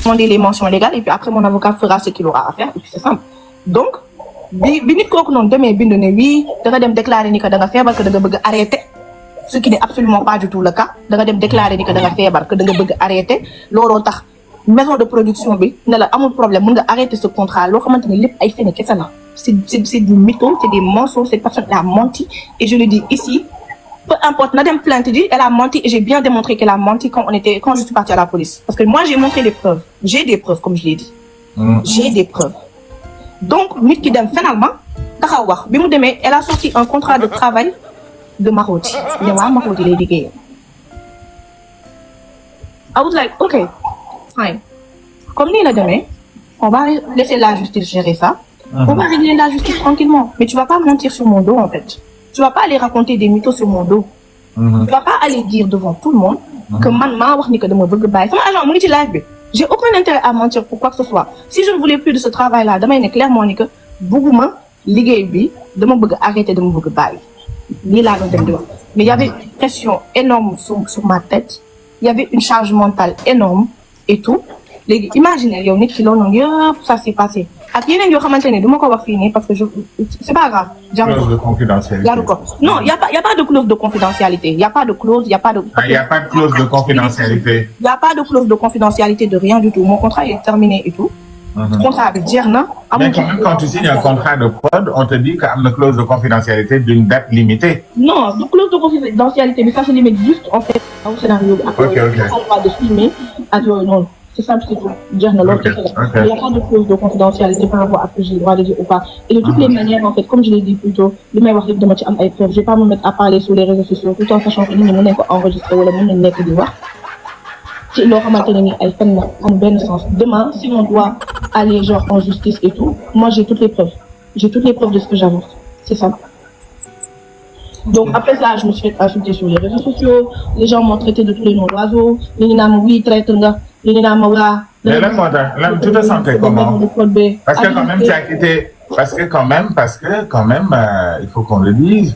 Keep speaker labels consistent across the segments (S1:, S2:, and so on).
S1: demander les mentions légales et puis après mon avocat fera ce qu'il aura à faire et puis c'est simple. Donc bi nit kooku noonu demee bind ne oui da nga dem déclarer ni que da nga feebar que da nga bëgg arrêter ce qui n'est absolument pas du tout le cas da nga dem déclarer ni que da nga feebar que da nga bëgg arrêter looloo tax maison de production bi ne la amul problème mën nga arrêter ce contrat loo xamante ne lépp ay fene kese la c'est du mytho c'est des mensonges cette personne a menti et je le dis ici peu importe na dem plainte ji elle a menti et j'ai bien démontré qu'elle a menti quand je suis partie à la police parce que moi j'ai montré les preuves j'ai des preuves comme je l'ai dit j'ai des preuves donc nit ki dem finalement taxaw wax bi mu demee elle a sorti un contrat de travail de Marodi ne waa Marodi lay liggéeyee I was like okay fine comme nii la demee on va laisser la justice gérer ça on va régler la justice tranquillement mais tu vas pas mentir sur mon dos en fait tu vas pas aller raconter des mythos sur mon dos tu vas pas aller dire devant tout le monde que man maa wax ni que dama bëgg bàyyi sama agent mu ngi ci live bi j'ai aucun intérêt à mentir pour quoi que ce soit si je ne voulais plus de ce travail là damay ne clairement ni que bëgguma liggéey bi dama bëgg arrêter dama bëgg bàyyi lii laa doon dem di wax mais il y avait une pression énorme sur ma tête il y avait une charge mentale énorme et tout léegi imaginer yow nit ki loolu noonu yëpp ça s'est passé ak yeneen yoo xamante ne du ma ko wax fii nii parce que c'est pas grave.
S2: Clause de confidentialité.
S1: Non, il y a pas de clause de confidentialité. Il y a pas de clause, il y a pas de.
S2: Il y a pas de clause de confidentialité.
S1: Il y a pas de clause de confidentialité de rien du tout. Mon contrat est terminé et tout. Contrat avec Djerna.
S2: Mais quand même, quand tu signes un contrat de prod, on te dit qu'il y a une clause de confidentialité d'une date limitée.
S1: Non, de clause de confidentialité, mais ça se limite juste en fait au scénario.
S2: Ok.
S1: On a le droit de filmer. Non. C'est simple, c'est tout. Dire non, il n'y a pas de clause de confidentialité par rapport à ce que j'ai le droit de dire ou pas. Et de toutes les manières, en fait, comme je l'ai dit plus tôt, je ne vais pas me mettre à parler sur les réseaux sociaux tout en sachant que nous sommes enregistrés ou nous sommes di wax. ci loo xamante ne ni ay fen la am benn sens. Demain, si on doit aller genre en justice et tout, moi j'ai toutes les preuves. J'ai toutes les preuves de ce que j'avance. C'est ça. Donc après ça, je me suis fait insulter sur les réseaux sociaux. Les gens m'ont traité de tous les noms d'oiseaux. Les gens m'ont dit traite nga. Les gens m'ont dit.
S2: Mais là, tu te sentais comment? Parce que quand même, tu as quitté. Parce que quand même, il faut qu'on le dise.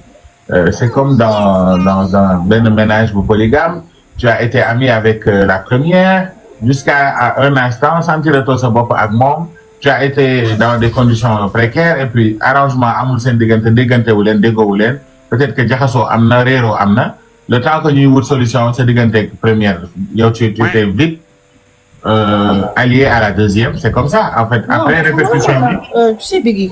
S2: C'est comme dans un ménage polygame. Tu as été ami avec la première jusqu'à un instant, sentir toi sa bopp ak moom. Tu as été dans des conditions précaires et puis arrangement amul seen diggante wu leen déggoowu leen. Peut-être que jaxasoo am na réeroo am na le temps que ñuy wut solution sa diggante première yow tu étais vite allié à la deuxième c'est comme ça en fait après répétition bi.
S1: Tu sais Biggie.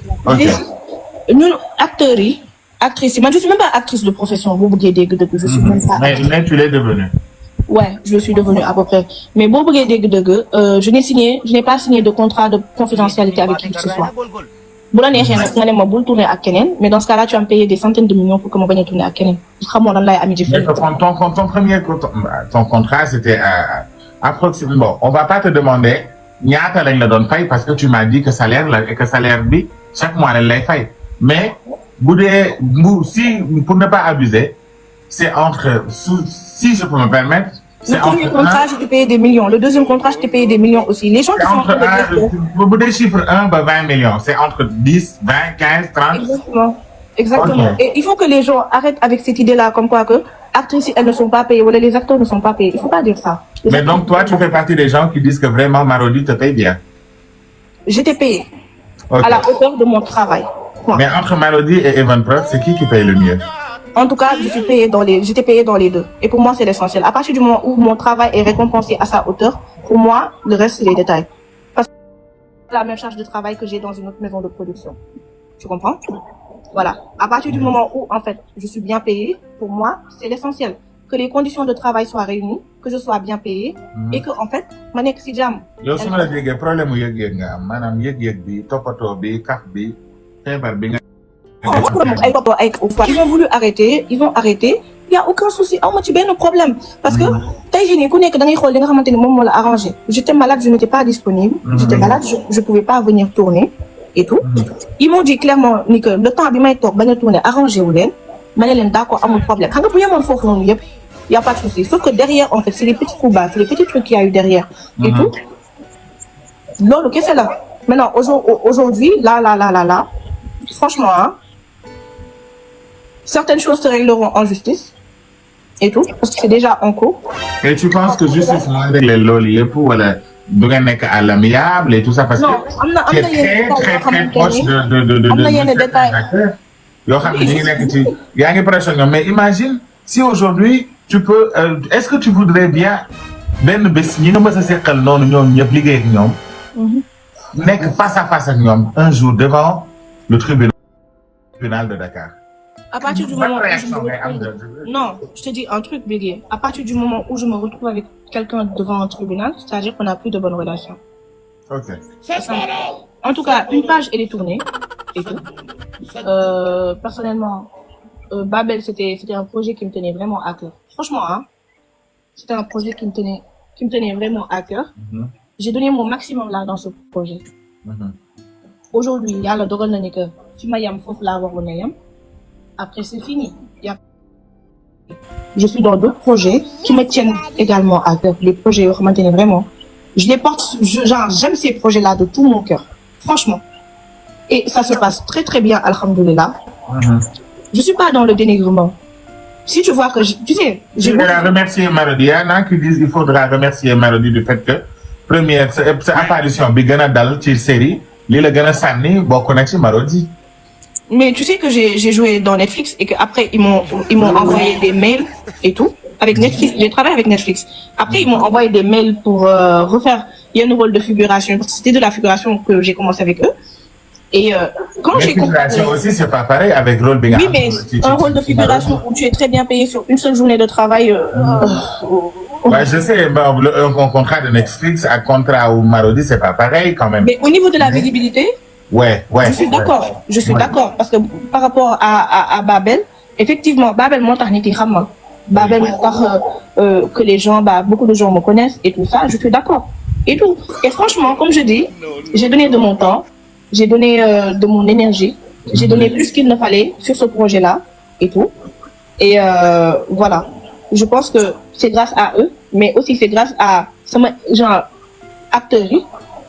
S1: ñun acteurs yi actrices yi man je suis même pas actrice de profession boo bëggee dégg-dëgg je suis même pas.
S2: mais tu l'es devenue.
S1: Ouais, je le suis devenue à peu près. Mais boo bëggee dégg-dëgg je n'ai pas signé de contrat de confidentialité avec qui que ce soit. bu la neexee nag nga ne ma bul tourner ak keneen mais dans ce cas-là tu vas me payer des centaines de millions pour que ma bañ a tourner ak keneen xamoo lan lay ami di
S2: mais ton contrat c'était approximativement on va pas te demander ñaata lañ la doon fay parce que tu m'as dit que salaire la et que salaire bi chaque mois lañ lay fay mais si pour ne pas abuser c'est entre si je peux me permettre.
S1: Le premier contrat, je t'ai payé des millions. Le deuxième contrat, je t'ai payé des millions aussi. Les gens qui sont en train de dire
S2: que... des chiffres 1 à 20 millions. C'est entre 10, 20, 15, 30.
S1: Exactement. Okay. Et il faut que les gens arrêtent avec cette idée-là, comme quoi que actrices, elles ne sont pas payées, ou les acteurs ne sont pas payés. Il ne faut pas dire ça.
S2: Mais donc, toi, tu fais partie des gens qui disent que vraiment Marodi te paye bien.
S1: Je t'ai payé. Okay. À la hauteur de mon travail.
S2: Point. Mais entre Marodi et Evenprod, c'est qui paye le mieux?
S1: En tout cas, j'étais payée dans les deux. Et pour moi, c'est l'essentiel. À partir du moment où mon travail est récompensé à sa hauteur, pour moi, le reste, c'est les détails. Parce que c'est la même charge de travail que j'ai dans une autre maison de production. Tu comprends? Voilà. À partir du moment où, en fait, je suis bien payée, pour moi, c'est l'essentiel. Que les conditions de travail soient réunies, que je sois bien payée, et que, en fait, ma nekk si jàmm.
S2: Yow su ma la déggee problème mu yëg-yëg nga am maanaam yëg-yëg bi toppatoo bi kaf bi feebar bi nga.
S1: Ils ont voulu arrêter, ils ont arrêté. Il y a aucun souci, amoo ci benn problème parce que tey jii nii ku nekk da ngay xool li nga xamante ni moom moo la arrangé. J'étais malade, je n'étais pas disponible. J'étais malade, je pouvais pas venir tourner et tout. Ils m'ont dit clairement ni que le temps bi may toog bañ a tourner arrangé wu leen. Ma ne leen d'accord amul problème. Xam nga bu yemoon foofu noonu yëpp, il y a pas de souci. Sauf que derrière en fait, c'est les petits coups bas, c'est les petits trucs qu'il y a eu derrière et tout. Loolu kese la. Maintenant aujourd'hui, là, franchement, hein, certaines choses se régleront en justice et tout, parce que c'est déjà en cours.
S2: Et tu penses que justice m'a réglé loolu yëpp wala du ngeen nekk à l'amiable et tout ça parce
S1: Non,
S2: que
S1: am na
S2: c'est
S1: yenn
S2: très
S1: détails
S2: proche de
S1: am na yenn détails.
S2: acteurs yoo xam ne ñu ngi nekk ci yaa ngi pression ñoom mais imagine si aujourd'hui tu peux est-ce que tu voudrais bien benn bés ñi nga mës a seqal noonu ñoom ñëpp liggéey ak ñoom nekk face à face ak ñoom un jour devant le tribunal de Dakar.
S1: À partir du moment où je me retrouve... Non, je te dis un truc, Biggie. À partir du moment où je me retrouve avec quelqu'un devant un tribunal, c'est-à-dire qu'on n'a plus de bonnes relations.
S2: Ok.
S1: En tout cas, une page, elle est tournée et tout. Personnellement, Babel, c'était un projet qui me tenait vraiment à cœur. Franchement, hein, c'était un projet qui me tenait vraiment à cœur. J'ai donné mon maximum là dans ce projet. Aujourd'hui, il y a le dogal na ni que fi ma yam fofu la waroon a yam. Après, c'est fini. Je suis dans d'autres projets qui me tiennent également à cœur. Les projets vraiment. Je les porte, j'aime ces projets-là de tout mon cœur. Franchement. Et ça se passe très très bien, alhamdoulilah. Je suis pas dans le dénigrement. Si tu vois que, tu sais...
S2: Je voudrais remercier Marodi. Il y en a qui disent qu'il faudra remercier Marodi du fait que, première, cette apparition, Bigana Dal, une série, l'île Gana Sani, beaucoup de Marodi.
S1: Mais tu sais que j'ai joué dans Netflix et qu'après, ils m'ont envoyé des mails et tout. Avec Netflix, j'ai travaillé avec Netflix. Après, ils m'ont envoyé des mails pour refaire. Il y a un rôle de figuration. Parce que c'était de la figuration que j'ai commencé avec eux. Et quand j'ai compris.
S2: Figuration aussi, c'est pas pareil avec rôle
S1: Oui, mais un rôle de figuration où tu es très bien payé sur une seule journée de travail.
S2: Ouais, je sais, un contrat de Netflix, un contrat au Marodi, c'est pas pareil quand même.
S1: Mais au niveau de la visibilité.
S2: Ouais.
S1: Je suis d'accord. Je suis d'accord. Parce que par rapport à Babel, effectivement, Babel, mon tarniti Hamma. Babel, que les gens, beaucoup de gens me connaissent et tout ça, je suis d'accord. Et tout. Et franchement, comme je dis, j'ai donné de mon temps, j'ai donné de mon énergie, j'ai donné plus qu'il ne fallait sur ce projet-là et tout. Et voilà. Je pense que c'est grâce à eux, mais aussi c'est grâce à, genre, acteurs.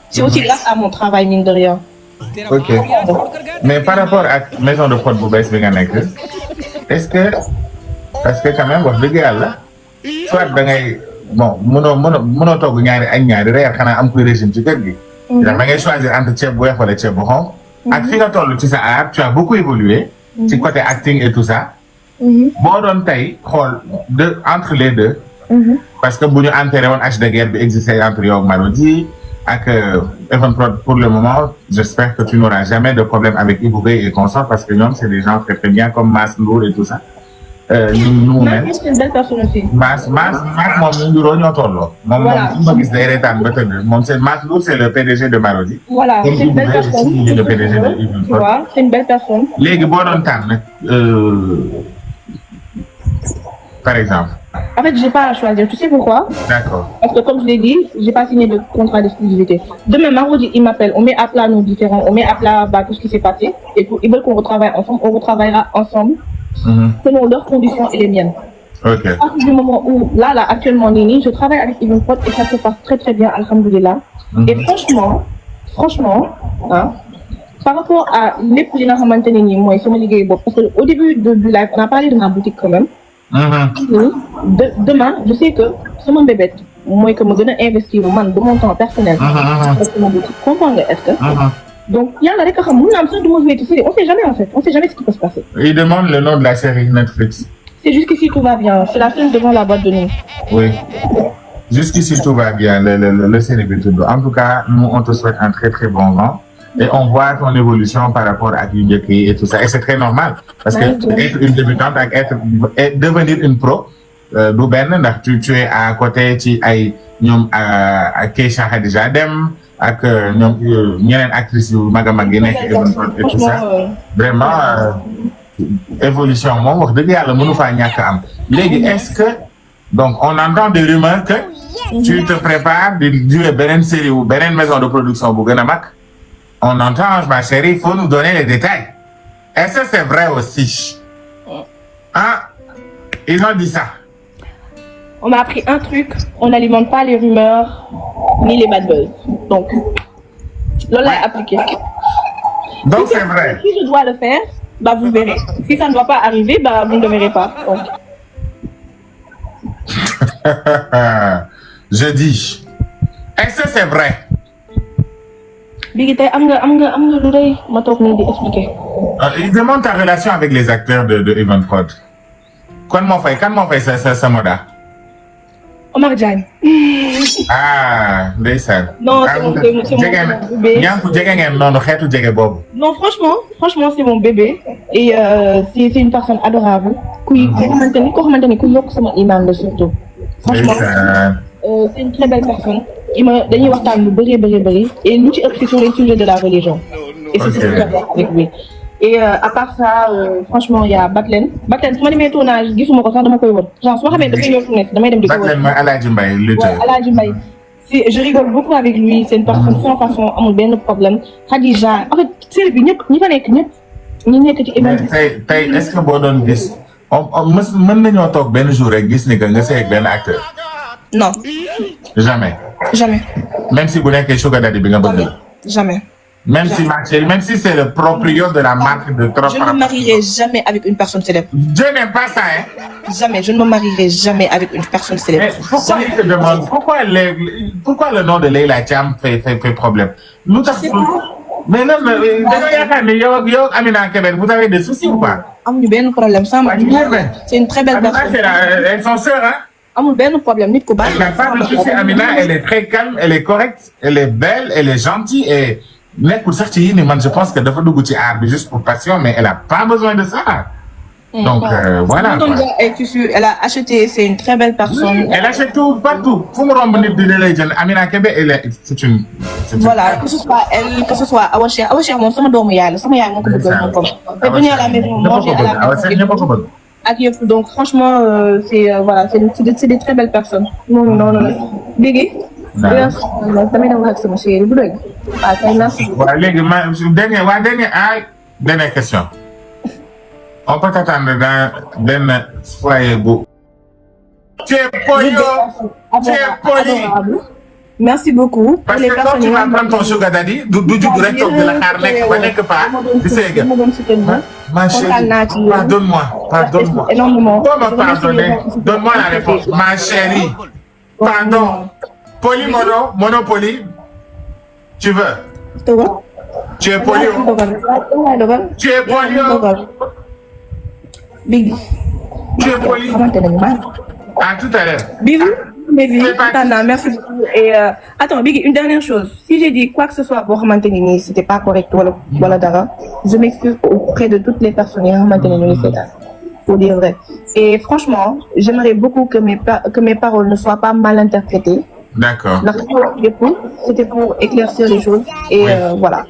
S1: C'est aussi grâce à mon travail, mine de rien.
S2: Ok. Mais par rapport à la maison de prod Boubès, est-ce que, parce que quand même, wax deug yalla, soit da ngay, bon, mëno togg ñaari añ ñaari reer xana am koy régime ci kër gi. Da ngay choisir entre ceeb bu weex wala ceeb bu xonq. Ak fi nga tollu ci sa art, tu as beaucoup évolué ci côté acting et tout ça. Boo doon tey xool entre les deux. Parce que bu ñu enterré woon H de guerre bi existé entre yow ak Marodi ak Evan Prod pour le moment, j'espère que tu n'auras jamais de problème avec Ibou Gueye et consorts parce que ñoom c'est des gens très bien comme Mass Ndour et tout ça.
S1: Mass c'est une belle personne aussi.
S2: Mass moom ñu nduróo ñoo tolloo. Moom su ma gis day reetaan ba tëdd. Moom c'est Mass Ndour, c'est le PDG de Marodi.
S1: Voilà, c'est une belle personne.
S2: Il est le PDG de Evan Prod.
S1: C'est une belle personne.
S2: Léegi boo doon tànn par exemple.
S1: En fait, j'ai pas à choisir. Tu sais pourquoi?
S2: D'accord.
S1: Parce que comme je l'ai dit, j'ai pas signé de contrat d'exclusivité. Demain, Marodi, il m'appelle. On met à plat nos différents. On met à plat tout ce qui s'est passé. Et tout. Ils veulent qu'on retravaille ensemble. On retravaillera ensemble. Selon leurs conditions et les miennes.
S2: Ok.
S1: À partir du moment où, là, actuellement, Nini, je travaille avec Evan Prod et ça se passe très très bien, alhamdoulilah. Et franchement, hein, par rapport à les projets que j'ai moi, parce qu'au début du live, on a parlé de ma boutique quand même. Demain, je sais que c'est mon bébé. Moi, que je vais investir de mon temps personnel. Parce que ma boutique, comprends est-ce que? Donc, il y a la récurrence. On sait jamais en fait. On sait jamais ce qui peut se passer.
S2: Il demande le nom de la série Netflix.
S1: C'est jusqu'ici tout va bien. C'est la scène devant la boîte de nuit.
S2: Oui. Jusqu'ici tout va bien. Le célébrité. En tout cas, nous, on te souhaite un très très bon vent. Et on voit ton évolution par rapport à Yundeki et tout ça. Et c'est très normal. Parce que être une débutante, devenir une pro, tu es à côté, tu es à Keisha Khadija Dem, avec une actrice Magamagé et tout ça. Vraiment, évolution. Est-ce que, donc, on entend des rumeurs que tu te prépares de jouer une série ou une maison de production pour Ganamak? On entend, ma chérie, il faut nous donner les détails. Est-ce que c'est vrai aussi? Hein? Ils ont dit ça.
S1: On m'a appris un truc, on n'alimente pas les rumeurs ni les bad buzz. Donc, Lola est appliqué.
S2: Donc c'est vrai.
S1: Si je dois le faire, vous verrez. Si ça ne doit pas arriver, vous ne le verrez pas. Donc.
S2: Je dis, Est-ce que c'est vrai?
S1: Biggi tey am nga lu rëy ma toog nii di expliquer.
S2: Il demande ta relation avec les acteurs de Even Prod. Kan moo fay sa moda?
S1: Omar Diagne.
S2: Ah, ndeysaan.
S1: Non, c'est mon bébé.
S2: Ñànku jege ngeen noonu xeetu jege boobu.
S1: Non, franchement, c'est mon bébé. Et c'est une personne adorable. Koo xamante ni ku yokk sama iman la surtout. Franchement, c'est une très belle personne. Dañuy waxtaan lu bëri et lu ci ëpp c'est sur les sujets de la religion. Et c'est ce que j'adore avec lui. Et à part ça, franchement, il y a Batlen. Batlen, su ma demee tournage gisuma ko sax dama koy wër. Genre su ma xamee dafay ñëw tournée damay dem di ko wër.
S2: Batlen mooy Aladji Mbaye lutteur.
S1: Ouais, Aladji Mbaye. Je rigole beaucoup avec lui. C'est une personne sans façon, amul benn problème. Khadija, en fait, série bi ñëpp ñi fa nekk ñëpp ñi nekk ci émission.
S2: tey est-ce que boo doon gis mën nañoo toog benn jour rek gis ni que nga sëy ak benn acteur.
S1: Non.
S2: Jamais. Même si bu nekkee sugar daddy bi nga bëgg la.
S1: Jamais.
S2: Même si c'est le proprio de la marque de trop.
S1: Je ne me marierai jamais avec une personne célèbre.
S2: Je n'aime pas ça, hein.
S1: Jamais, je ne me marierai jamais avec une personne célèbre.
S2: Mais pourquoi il te demande pourquoi le nom de Leila Thiam fait problème? Nous mais non, yow Amina Kébé, vous avez des soucis ou pas?
S1: Amuñu benn problème ça. C'est une très belle personne.
S2: Elles sont sœurs, hein.
S1: Amul benn problème nit ku baax.
S2: La femme de souci Amina, elle est très calme, elle est correcte, elle est belle, elle est gentille et nekkul sax ci yéen man je pense que dafa dugg ci art bi juste pour passion mais elle a pas besoin de ça. Donc voilà. Elle a acheté,
S1: c'est une très belle personne.
S2: Elle achète tout partout. Fu mu romb nit dina lay jënd. Amina Kébé c'est une
S1: voilà, que ce soit elle, que ce soit Awa Cheikh moom sama doomu yaay la sama yaay moo ko bëgg moom comme. Et venir à la maison manger à la maison. Ak yëpp donc franchement c'est voilà, c'est des très belles personnes. Non la. Biggi. Damay dem wax ak sama chérie bu dëgg. Waaw kay merci.
S2: Waaw léegi dernière question. On peut t'attendre dans benn foyer bu. Tu es poli.
S1: Merci beaucoup.
S2: Parce que quand tu vas prendre ton sugar daddy, du jug rek toog di la xaar nekk ba nekk pas di seega. Ma chérie, pardonne-moi.
S1: Énormément.
S2: Donne-moi la réponse. Ma chérie, pardon. Poli Monopoly. Tu veux? Tu es poli. Tu es poli. Biggi. Tu es poli. À tout à l'heure.
S1: Biggi. Merci beaucoup. Et attends, Biggi, une dernière chose. Si j'ai dit quoi que ce soit pour maintenir, c'était pas correct, voilà dara, je m'excuse auprès de toutes les personnes qui ont maintenu pour dire vrai. Et franchement, j'aimerais beaucoup que mes paroles ne soient pas mal interprétées.
S2: D'accord.
S1: C'était pour éclaircir les choses et voilà.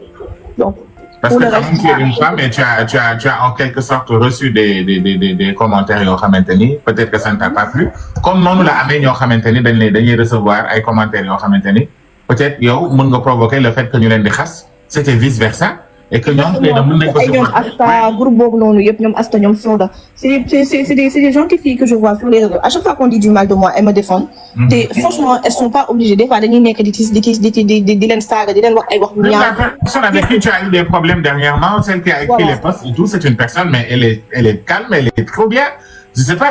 S1: Donc.
S2: Parce que comme tu es une femme et tu as en quelque sorte reçu des commentaires yoo xamante ni peut-être que ça ne t'a pas plu comme noonu la amee ñoo xamante ni dañuy recevoir ay commentaires yoo xamante ni peut-être yow mën nga provoquer le fait que ñu leen di xas c'était vice versa et que ñoom mën nañ ko
S1: ñoom Asta groupe boobu noonu yëpp ñoom Asta ñoom Soda c'est des gentilles filles que je vois sur les réseaux à chaque fois qu'on dit du mal de moi elles me défendent te franchement elles sont pas obligées des fois dañuy nekk di leen saaga di leen wax ay wax yu ñaaw.
S2: La personne avec qui tu as eu des problèmes dernièrement celle qui a écrit les posts et tout c'est une personne mais elle est calme elle est trop bien je sais pas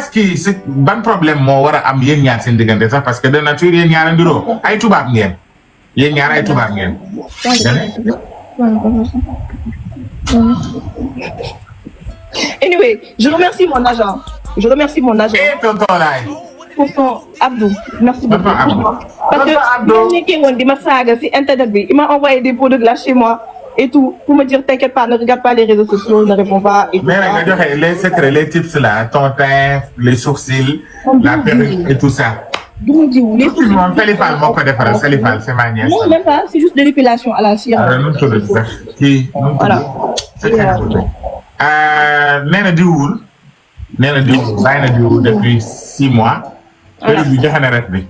S2: ban problème moo war a am yéen ñaar seen diggante sax parce que de nature yéen ñaar a ndiroo ay tubaab ngeen yéen ñaar ay tubaab ngeen.
S1: Anyway, je remercie mon agent.
S2: Et tonton Laye.
S1: Pour son Abdou. Merci beaucoup. Parce que Internet, il m'a envoyé des pots de glace chez moi et tout pour me dire t'inquiète pas, ne regarde pas les réseaux sociaux, ne réponds pas. Et
S2: mais les secrets, les tips là, ton teint, les sourcils, la perruque et tout ça. Salifal moo ko defaral Salifal c'est ma nièce.
S1: Non, même pas, c'est juste de l'épilation à la cire.
S2: Voilà. nee na diwul bàyyi na diwul depuis 6 mois. Voilà. Bi joxe na ref bi.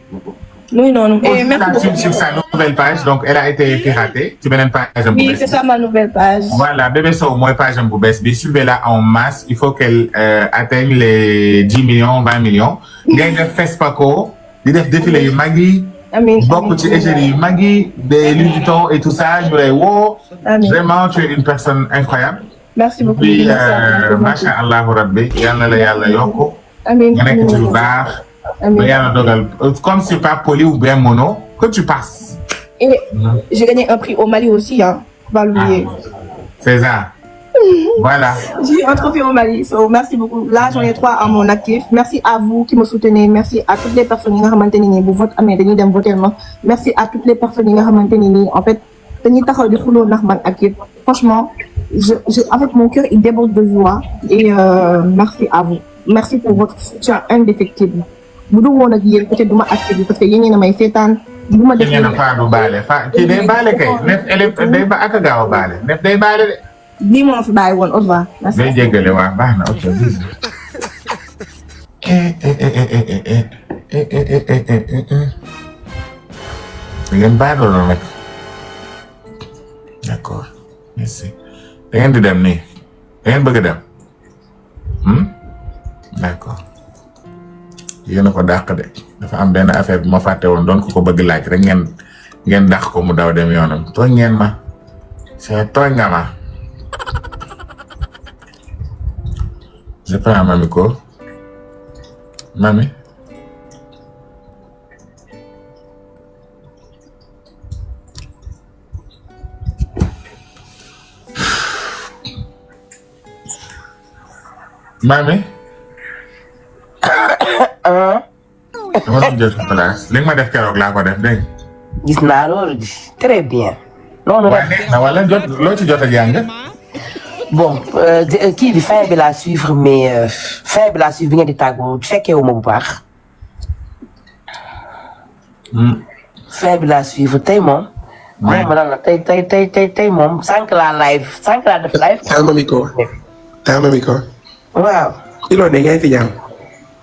S1: Oui, non. Et merci
S2: sur sa nouvelle page, donc elle a été piratée. Tu beneen page.
S1: Oui, c'est ça ma nouvelle page.
S2: Voilà, Bébé Sow mooy page bu bees bi. Suivez-la en masse. Il faut qu'elle atteigne les 10 millions, 20 millions. Ngay def Fespaco. di def défilé yu mag yi.
S1: amiin
S2: bokk ci égérie yu mag yi des Louis Vuitton et tout ça ñu lay woo. Vraiment tu es une personne incroyable.
S1: Merci beaucoup.
S2: Puis macha allah rabbi yal na la yàlla yokk.
S1: amiin
S2: nga nekk ci lu baax. amiin yàlla dogal comme c'est pas poli ou bien mono que tu passes.
S1: Et j'ai gagné un prix au Mali aussi, hein. Faut pas l'oublier.
S2: C'est ça. Voilà.
S1: J'ai eu un trophée au Mali. So, merci beaucoup. Là, j'en ai 3 à mon actif. Merci à vous qui me soutenez. Merci à toutes les personnes qui m'ont maintenu. Vous votez à mes derniers votements. Merci à toutes les personnes qui m'ont maintenu. En fait, franchement, en fait, mon cœur, il déborde de joie. Et merci à vous. Merci pour votre soutien indéfectible. Vous devez dire peut-être que je parce que y a une fétane. Vous m'avez dit.
S2: Qui day balé kay. Nef élève day ba ak gaaw balé. Nef day balé de.
S1: Lii moo fi bàyyi woon au revoir.
S2: Day jéggale waa baax na ok. Ngeen baal la nag. D'accord. Merci. Da ngeen di dem nii. Da ngeen bëgg a dem. D'accord. Yéen a ko dàq de. Dafa am benn affaire bu ma fàtte woon doon ko bëgg laaj rek ngeen dàq ko mu daw dem yoonam. Tooñ ngeen ma. C'est tooñ nga ma. Je prends Mami ko. Mami. Mami. dama doon jël sa place li nga ma def keroog laa ko def dégg
S3: gis naa loolu très bien. noonu
S2: rek neex na wala loo ci jot a jàng.
S3: bon kii bi fin bi laa suivre mais fin bi laa suivre bi ngeen di tàggoo fekkee wu ma bu baax. fin bi laa suivre tey moom. moom ma la tey moom sànq laa def live.
S4: Mami ko.
S3: waaw.
S4: ci loolu ne yaa ngi fi jàmm.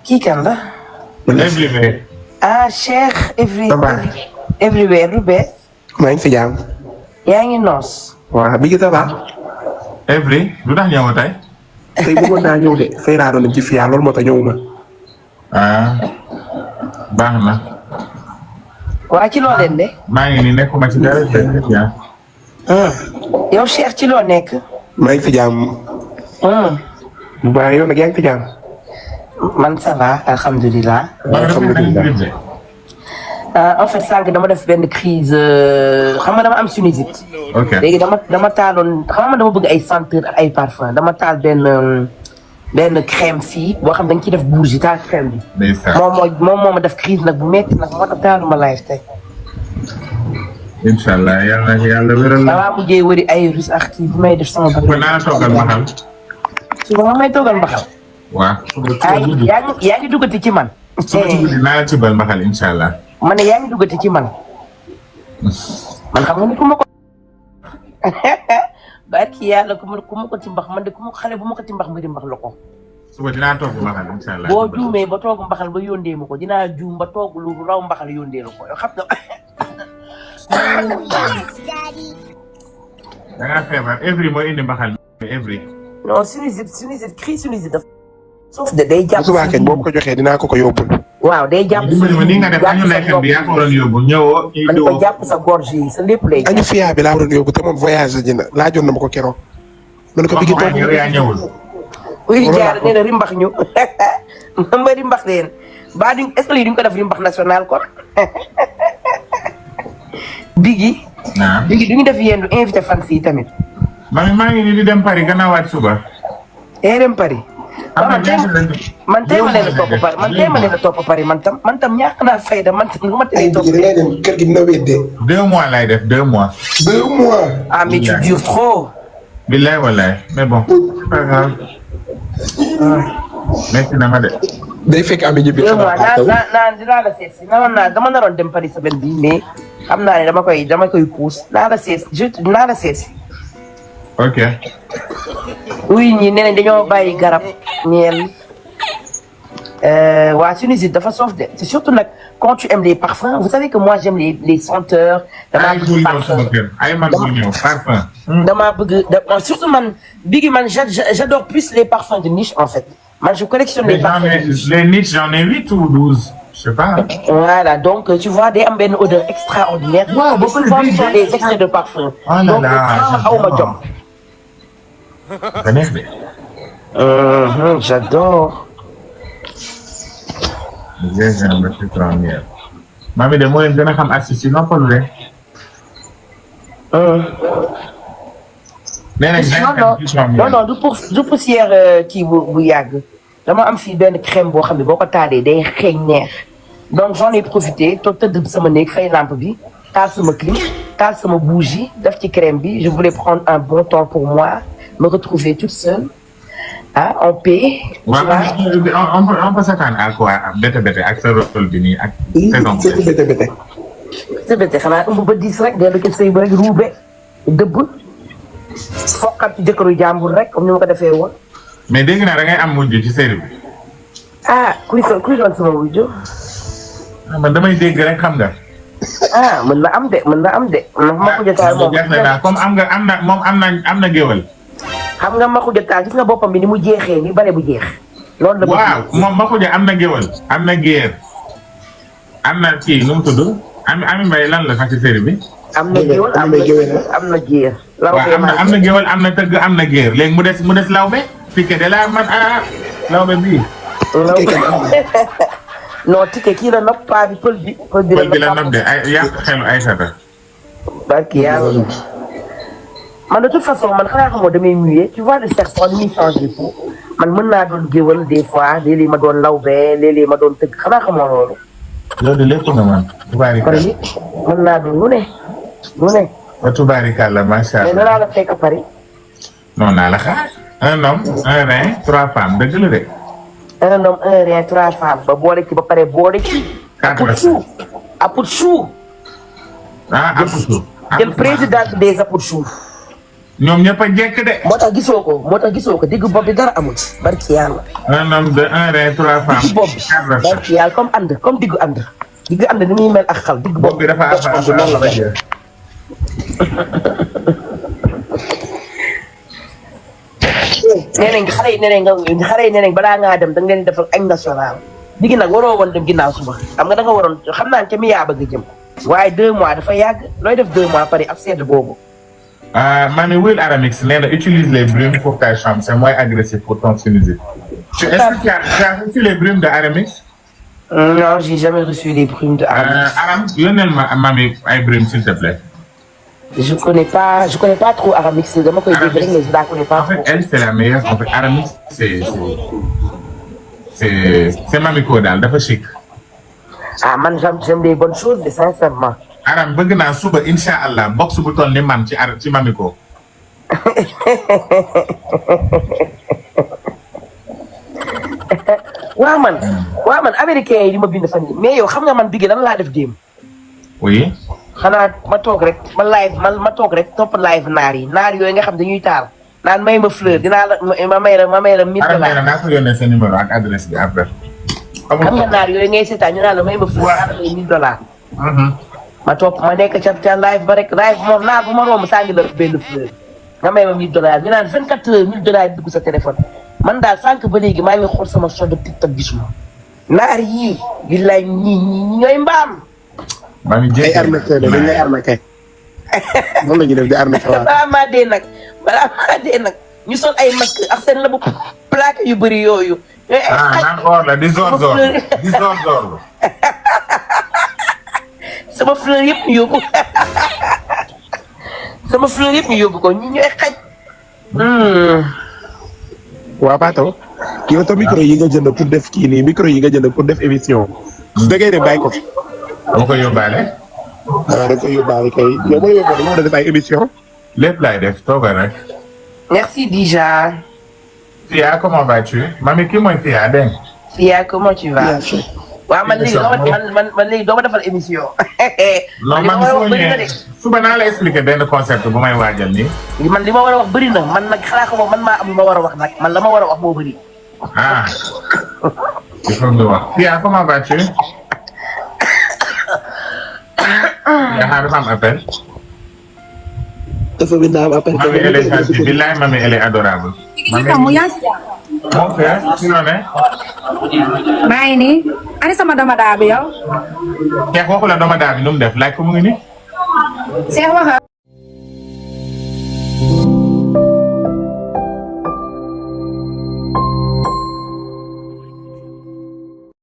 S3: kii kan la.
S2: everywhere.
S3: Cheikh everywhere lu bees.
S4: maa ngi fi jàmm.
S3: yaa ngi noos.
S4: waaw bi gi ça va.
S2: lu tax ñëwoo tey.
S4: tey bëggoon naa ñëw de fay naa doon ci fiyaa loolu moo tax ñëwuma.
S2: baax na.
S3: waa ci loo leen de.
S2: maa ngi nii nekkuma ci dara
S3: yow Cheikh ci loo nekk.
S4: maa ngi fi jàmm. waaw yow nag yaa ngi fi jàmm.
S3: man ça va alhamdulilah.
S4: alhamdulilah.
S3: en fait sànq dama def benn crise xam nga dama am sinusite.
S2: ok
S3: léegi dama taaloon xam nga dama bëgg ay senteur ak ay parfum dama taal benn crème fii boo xam dañ ciy def bourge taal crème bi. moom moo ma def crise nag bu metti nag moo tax taaluma live tey.
S2: incha allah yàlla wéral la.
S3: damaa mujjee wëri ay rus ak kii bi may def sama.
S2: kon naa la toogal mbaxal.
S3: suba nga may toogal mbaxal.
S2: waaw.
S3: yaa ngi duggati ci man.
S2: suba ci guddi naa la tibal mbaxal incha allah.
S3: ma ne yaa ngi duggati ci man. man xam nga ni ku ma ko. barki yàlla ku ma ko ci mbax man de ku ma ko xale bu ma ko ci mbax ma di mbax la ko.
S2: suba dinaa toog mbaxal incha allah.
S3: boo juumee ba toog mbaxal ba yóndee ma ko dinaa juum ba toog lu raw mbaxal yóndee la ko yow xam nga.
S2: da ngaa feebar Evry mooy indi mbaxal bi Evry.
S3: non sinusite crise sinusite dafa. suuf de day jàpp
S4: suba kañ boo ko joxee dinaa ko yóbbul.
S3: waaw day jàpp
S2: dimbali ma ni nga def añu lekk bi yaa ko waroon yóbbu ñëwoo.
S3: man ko jàpp sa gorge yi sa lépp lay.
S4: añu fiyaa bi laa waroon yóbbu te moom voyage ji na laajoon na ma ko keroog. man ko bigi toog
S2: yaa ñëwul.
S3: uy jaar nee na rimbax ñu ma rimbax leen ba duñ est-ce que lii duñ ko def rimbax national kon bigi duñu def yéen du invité fan fii tamit.
S2: maa ngi nii di dem Paris gannaawaat suba.
S3: dem Paris. man tey ma leen a topp Paris man tam ñàkk naa fayda man tam lu ma tey topp.
S4: kër gi dina wéddee.
S2: 2 mois lay def 2 mois.
S4: 2 mois.
S3: ah mais tu dures trop.
S2: billaay wallaay mais bon. pas grave. merci na ma de.
S4: day fekk am ñibbi.
S3: 2 mois dinaa la seet si dama naroon dem Paris semaine bii mais xam naa ne dama koy pousse naa la seet si.
S2: ok.
S3: oui ñi nee nañ dañoo bàyyi garab ñeel waa sinusite dafa soof de c'est surtout nag quand tu aimes les parfums vous savez que moi j'aime les senteurs. damaa bëgg
S2: parfum.
S3: damaa bëgg surtout man bigi man j'adore plus les parfums de niche en fait man je collectionne les parfums de niche.
S2: Les niches j'en ai 8 ou 12 je sais pas.
S3: voilà donc tu vois day am benn odeur extraordinaire.
S2: waaw
S3: beaucoup de gens font des extraits de parfum. donc awma jom.
S2: J'adore. Mami de moo leen gën a xam astuce yi noppalu de. nee nañ
S3: non du poussière kii bu yàgg dama am fii benn crème boo xam ne boo ko taalee day xeeñ neex donc j'en ai profité toog tëdd sama néeg fay lampe bi taal sama clim taal sama bougie def ci crème bi je voulais prendre un bon temps pour moi me retrouver toute seule en paix.
S2: on peut s'attendre à quoi bete ak sa rôle bi nii ak.
S3: c'est bete xanaa ëmb ba diis rek dellu ci sëy ba rek ruube dëbb foqat ci jëkkëru jàmbur rek comme ni ma ko defee woon.
S2: mais dégg naa da ngay am mujj ci série bi.
S3: kuy doon sama wujju.
S2: man damay dégg rek xam nga.
S3: mën na am de. ma ko jotaay moom
S2: comme am na géwal.
S3: xam nga ma ko jotaay gis nga boppam bi ni mu jeexee ni bare bu jeex. loolu la
S2: waaw moom ma ko jox am na géwal am na géer am na kii nu mu tudd Ami Mbaye lan la sax ci série bi.
S3: am na géwal am na géer.
S2: waaw am na géwal am na tëgg am na géer léegi mu des lawbe. Piqué de la man lawbe bii.
S3: non Tické kii la nopp paa bi pël bi
S2: la nopp de ay yàq xelu ay sata.
S3: barki yàlla. man de toute façon man xanaa xamoo damay muer tu vois le serpent ni muy changé pour man mën naa doon géwal des fois léeg-léeg ma doon lawbe léeg-léeg ma doon tëgg xanaa xamoo loolu.
S2: loolu lépp nga man.
S3: Paris mën naa doon lu ne.
S2: fa tubaarikàlla macha allah.
S3: mais danaa la fekk Paris.
S2: non naa la xaar. un homme un rein 3 femmes dëgg la de.
S3: un homme un rein 3 femmes ba boole ci ba pare boole ci. aput chou.
S2: aput chou.
S3: jël président des aput chou.
S2: ñoom ñëpp a jekk de.
S3: moo tax gisoo ko digg bopp bi dara amul. barki yàlla.
S2: un homme de un rein 3 femmes.
S3: digg bopp bi barki yàlla comme diggu ànd. digg ànd ni muy mel ak xal digg bopp
S2: bi dafa
S3: noonu la mel. xale yi nee nañ balaa ngaa dem da nga leen defal añ national digg nag waroo woon dem ginnaaw suba xam nga da nga waroon xam naa ca mi yaa bëgg jëm waaye 2 mois dafa yàgg looy def 2 mois Paris ak sedd boobu.
S2: Mami Will Aramix nee na utilise les brumes pour ta chambre c'est moins agressif pour ton sinusite. Est-ce que tu as reçu les brumes de Aramix?
S3: Non, j'ai jamais reçu les brumes de Aramix.
S2: Aram yónneel ma Mami ay brumes s'il te plaît.
S3: Je connais pas trop Aramix. Dama koy dégg rek mais je la connais pas.
S2: En fait, elle c'est la meilleure. En fait, Aramix c'est Mami ko daal dafa chic.
S3: Man j'aime des bonnes choses mais sincèrement.
S2: Aram bëgg naa suba incha allah box bu toll ni man ci Mami ko.
S3: waaw man américain yi di ma bind fan yi mais yow xam nga man bigé lan laa def démb.
S2: oui.
S3: xanaa ma toog rek ma toog rek topp live naar yooyu nga xam dañuy taal naan may ma fleur dinaa la ma may la $1000.
S2: Aram naa ko yónnee sa numéro ak adresse bi après.
S3: xam nga naar yooyu ngay seetaan ñu naan la may ma fleur $1000. ma topp ma nekk ca live ba rek live moom naar bu ma romb sànni la benn fleur nga may ma $1000 ñu naan 24 heures $1000 dugg sa téléphone man daal sànq ba léegi maa ngi xool sama solde TikTok gisuma naar yii billaay ñii ñooy mbaam.
S2: maa ngi jéem
S4: ay arnaque dañ lay arnaque moom la ñu def di arnaque waaw.
S3: balaa maa dee nag ñu sol ay masque ak seen la bu plaque yu bëri yooyu.
S2: naan or la di zor
S3: sama fleur yëpp ñu yóbbu ko ñu ñooy xaj.
S4: waaw Pato yow ta micro yi nga jënd pour def kii nii micro yi nga jënd pour def émission. da ngay dem bàyyi ko fi.
S2: dama koy yóbbaale.
S4: da nga koy yóbbaale kay yow boo yóbbaale moo def ay émission.
S2: lépp laay def toogal rek.
S3: merci Dija.
S2: Fia comment vas-tu? Mami kii mooy Fia dégg nga.
S3: Fia comment tu vas? waaw man léegi doo ma defal émission.
S2: non man suba naa la expliquer benn concept bu may waajal nii.
S3: man li ma war a wax bëri na man nag xanaa ko man maa am lu ma war a wax nag man la ma war a wax moo bëri.
S2: il faut nga wax. Fia comment vas-tu? yaa xam dafa am appel.
S4: dafa bind am appel.
S2: Mami elle est gentille billahi Mami elle est adorable. Mami mon frère si loo ne.
S5: maa ngi nii. ani sama domadaa bi yow.
S2: Cheikh waxu la domadaa bi nu mu def laaj ko mu ngi nii.
S5: Cheikh waxal.